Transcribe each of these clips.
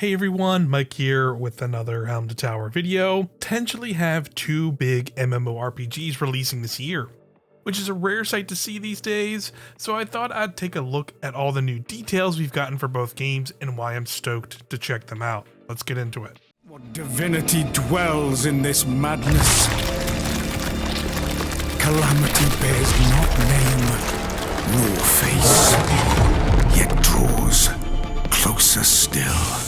Hey everyone, Mike here with another Helm to Tower video. Potentially have two big MMORPGs releasing this year, which is a rare sight to see these days, so I thought I'd take a look at all the new details we've gotten for both games and why I'm stoked to check them out. Let's get into it. What divinity dwells in this madness? Calamity bears not name nor face, yet draws closer still.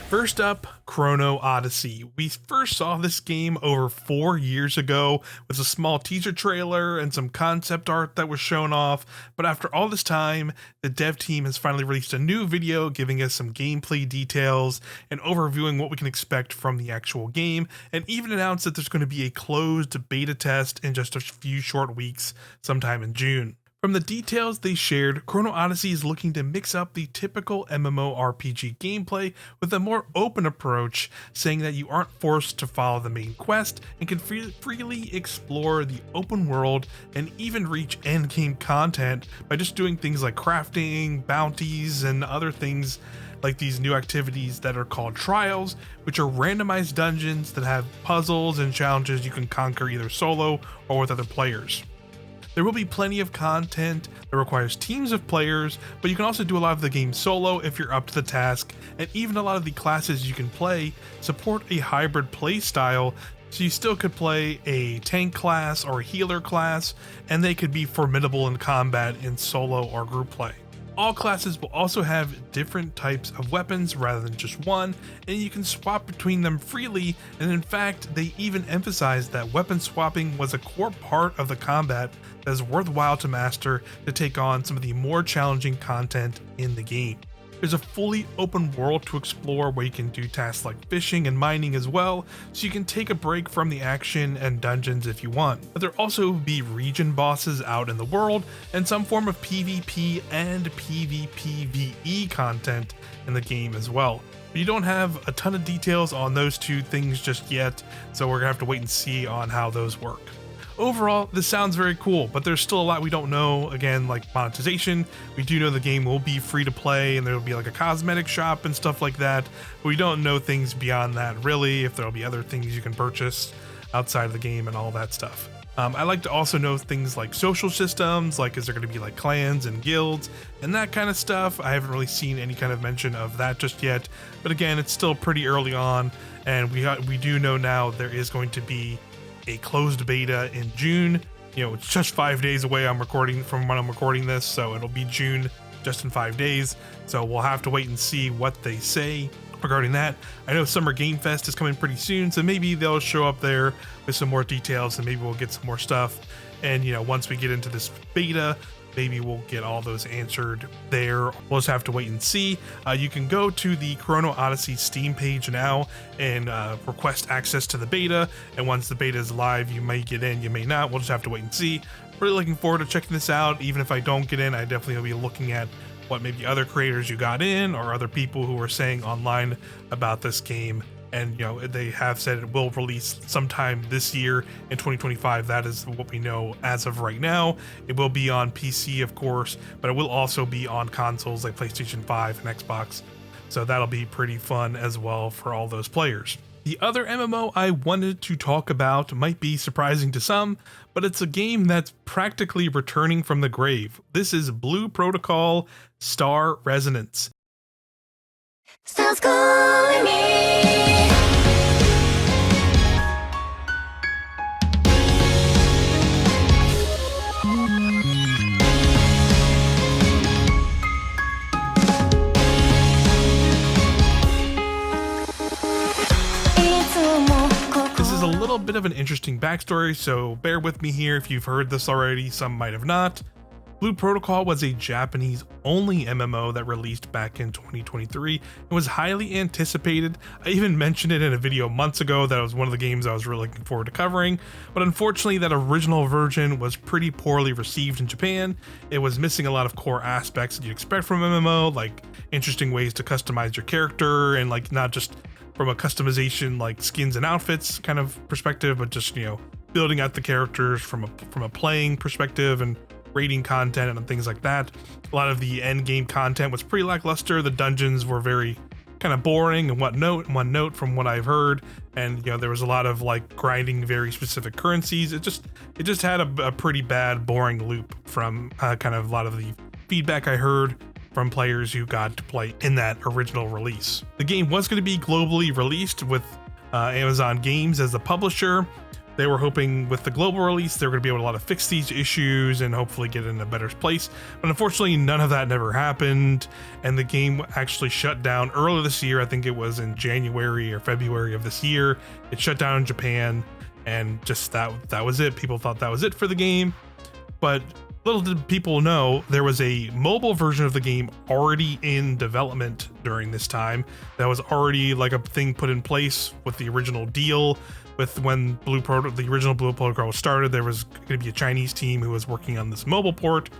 First up, Chrono Odyssey. We first saw this game over 4 years ago with a small teaser trailer and some concept art that was shown off, but after all this time, the dev team has finally released a new video giving us some gameplay details and overviewing what we can expect from the actual game, and even announced that there's going to be a closed beta test in just a few short weeks sometime in June. From the details they shared, Chrono Odyssey is looking to mix up the typical MMORPG gameplay with a more open approach, saying that you aren't forced to follow the main quest and can freely explore the open world and even reach endgame content by just doing things like crafting, bounties, and other things like these new activities that are called trials, which are randomized dungeons that have puzzles and challenges you can conquer either solo or with other players. There will be plenty of content that requires teams of players, but you can also do a lot of the game solo if you're up to the task, and even a lot of the classes you can play support a hybrid play style, so you still could play a tank class or a healer class, and they could be formidable in combat in solo or group play. All classes will also have different types of weapons rather than just one, and you can swap between them freely, and in fact, they even emphasized that weapon swapping was a core part of the combat that is worthwhile to master to take on some of the more challenging content in the game. There's a fully open world to explore where you can do tasks like fishing and mining as well, so you can take a break from the action and dungeons if you want. But there'll also be region bosses out in the world and some form of PvP and PvPvE content in the game as well. But you don't have a ton of details on those two things just yet, so we're gonna have to wait and see on how those work. Overall, this sounds very cool, but there's still a lot we don't know. Again, like monetization, we do know the game will be free to play and there will be like a cosmetic shop and stuff like that, but we don't know things beyond that really, if there'll be other things you can purchase outside of the game and all that stuff. I like to also know things like social systems, like is there going to be like clans and guilds and that kind of stuff. I haven't really seen any kind of mention of that just yet, but again, it's still pretty early on, and we do know now there is going to be a closed beta in June. You know, it's just 5 days away. I'm recording from when I'm recording this, so it'll be June just in 5 days. So we'll have to wait and see what they say regarding that. I know Summer Game Fest is coming pretty soon, so maybe they'll show up there with some more details and maybe we'll get some more stuff. And you know, once we get into this beta, maybe we'll get all those answered there. We'll just have to wait and see. You can go to the Chrono Odyssey Steam page now and request access to the beta. And once the beta is live, you may get in, you may not. We'll just have to wait and see. Really looking forward to checking this out. Even if I don't get in, I definitely will be looking at what maybe other creators you got in or other people who are saying online about this game. And you know, they have said it will release sometime this year in 2025. That is what we know as of right now. It will be on PC, of course, but it will also be on consoles like PlayStation 5 and Xbox. So that'll be pretty fun as well for all those players. The other MMO I wanted to talk about might be surprising to some, but it's a game that's practically returning from the grave. This is Blue Protocol Star Resonance. Star's calling me. This is a little bit of an interesting backstory, so bear with me here if you've heard this already, some might have not. Blue Protocol was a Japanese-only MMO that released back in 2023 and was highly anticipated. I even mentioned it in a video months ago that it was one of the games I was really looking forward to covering, but unfortunately that original version was pretty poorly received in Japan. It was missing a lot of core aspects that you'd expect from MMO, like interesting ways to customize your character and like not just from a customization like skins and outfits kind of perspective, but just, you know, building out the characters from a playing perspective and raiding content and things like that. A lot of the end game content was pretty lackluster. The dungeons were very kind of boring and one note from what I've heard, and there was a lot of like grinding very specific currencies. It just had a pretty bad boring loop from kind of a lot of the feedback I heard from players who got to play in that original release. The game was going to be globally released with Amazon Games as the publisher. They were hoping with the global release, they were going to be able to fix these issues and hopefully get in a better place. But unfortunately, none of that never happened. And the game actually shut down earlier this year. I think it was in January or February of this year. It shut down in Japan, and just that was it. People thought that was it for the game. But little did people know, there was a mobile version of the game already in development during this time. That was already like a thing put in place with the original deal. With when the original Blue Protocol was started, there was going to be a Chinese team who was working on this mobile port.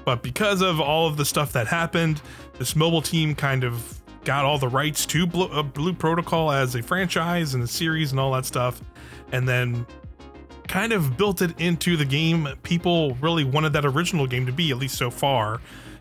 But because of all of the stuff that happened, this mobile team kind of got all the rights to Blue Protocol as a franchise and a series and all that stuff, and then kind of built it into the game people really wanted that original game to be, at least so far.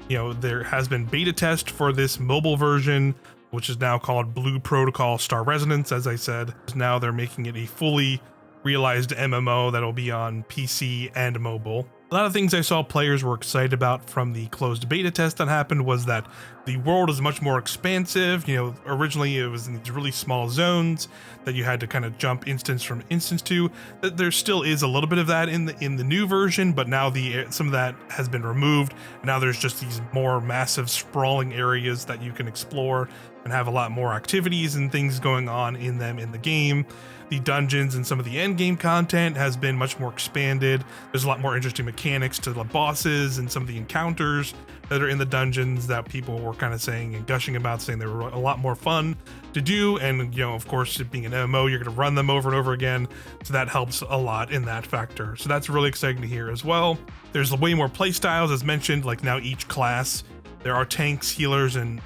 There has been beta test for this mobile version, which is now called Blue Protocol Star Resonance. As I said, now they're making it a fully realized MMO that'll be on PC and mobile. A lot of things I saw players were excited about from the closed beta test that happened was that the world is much more expansive. Originally it was in these really small zones that you had to kind of jump instance from instance to. There still is a little bit of that in the new version, but now some of that has been removed. Now there's just these more massive sprawling areas that you can explore and have a lot more activities and things going on in them in the game. The dungeons and some of the end game content has been much more expanded. There's a lot more interesting mechanics to the bosses and some of the encounters that are in the dungeons that people were kind of saying and gushing about, saying they were a lot more fun to do. And of course, it being an MMO, you're going to run them over and over again, so that helps a lot in that factor. So that's really exciting to hear as well. There's way more play styles, as mentioned. Like now each class, there are tanks, healers, and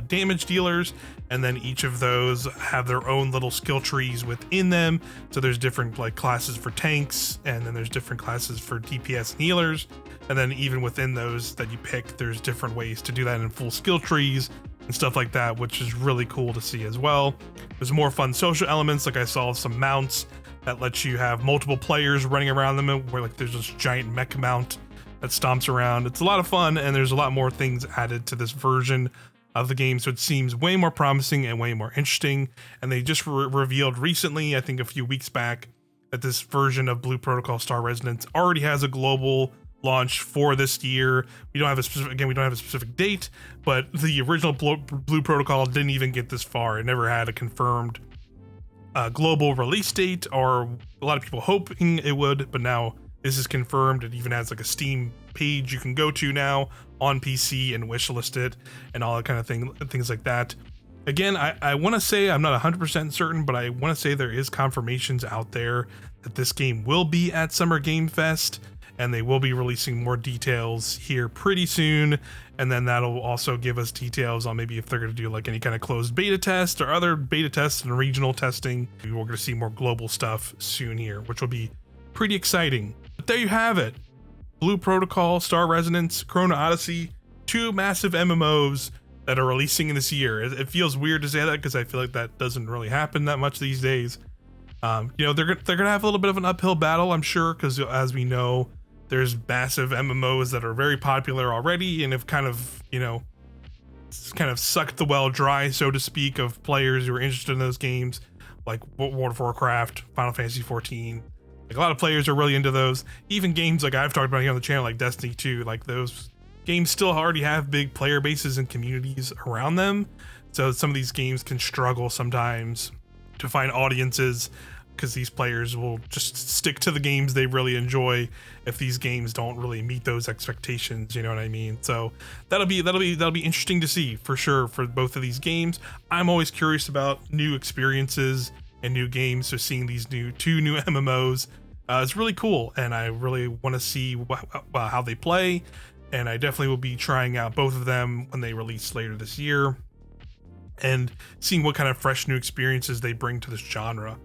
damage dealers, and then each of those have their own little skill trees within them. So there's different like classes for tanks, and then there's different classes for DPS and healers, and then even within those that you pick, there's different ways to do that in full skill trees and stuff like that, which is really cool to see as well. There's more fun social elements, like I saw some mounts that let you have multiple players running around them, where like there's this giant mech mount that stomps around. It's a lot of fun, and there's a lot more things added to this version of the game, so it seems way more promising and way more interesting. And they just revealed recently, I think a few weeks back, that this version of Blue Protocol Star Resonance already has a global launch for this year. We don't have a specific date, but the original Blue Protocol didn't even get this far. It never had a confirmed global release date, or a lot of people hoping it would, but now this is confirmed. It even has like a Steam page you can go to now on PC and wishlist it and all that kind of things like that. Again, I want to say, I'm not 100% certain, but I want to say there is confirmations out there that this game will be at Summer Game Fest, and they will be releasing more details here pretty soon. And then that'll also give us details on maybe if they're going to do like any kind of closed beta test or other beta tests and regional testing. We're going to see more global stuff soon here, which will be pretty exciting. But there you have it. Blue Protocol, Star Resonance, Chrono Odyssey, two massive MMOs that are releasing in this year. It feels weird to say that because I feel like that doesn't really happen that much these days. They're gonna have a little bit of an uphill battle, I'm sure, because as we know, there's massive MMOs that are very popular already and have kind of sucked the well dry, so to speak, of players who are interested in those games, like World of Warcraft, Final Fantasy 14. Like a lot of players are really into those. Even games like I've talked about here on the channel, like Destiny 2, like those games still already have big player bases and communities around them. So some of these games can struggle sometimes to find audiences because these players will just stick to the games they really enjoy if these games don't really meet those expectations, you know what I mean? So that'll be interesting to see for sure for both of these games. I'm always curious about new experiences and new games, so seeing these two new MMOs is really cool, and I really want to see how they play, and I definitely will be trying out both of them when they release later this year and seeing what kind of fresh new experiences they bring to this genre.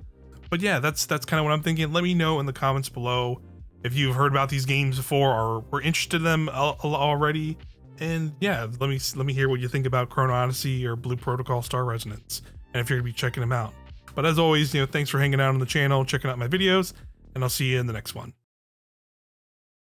But yeah, that's kind of what I'm thinking. Let me know in the comments below if you've heard about these games before or were interested in them already. And yeah, let me hear what you think about Chrono Odyssey or Blue Protocol Star Resonance, and if you're gonna be checking them out. But as always, thanks for hanging out on the channel, checking out my videos, and I'll see you in the next one.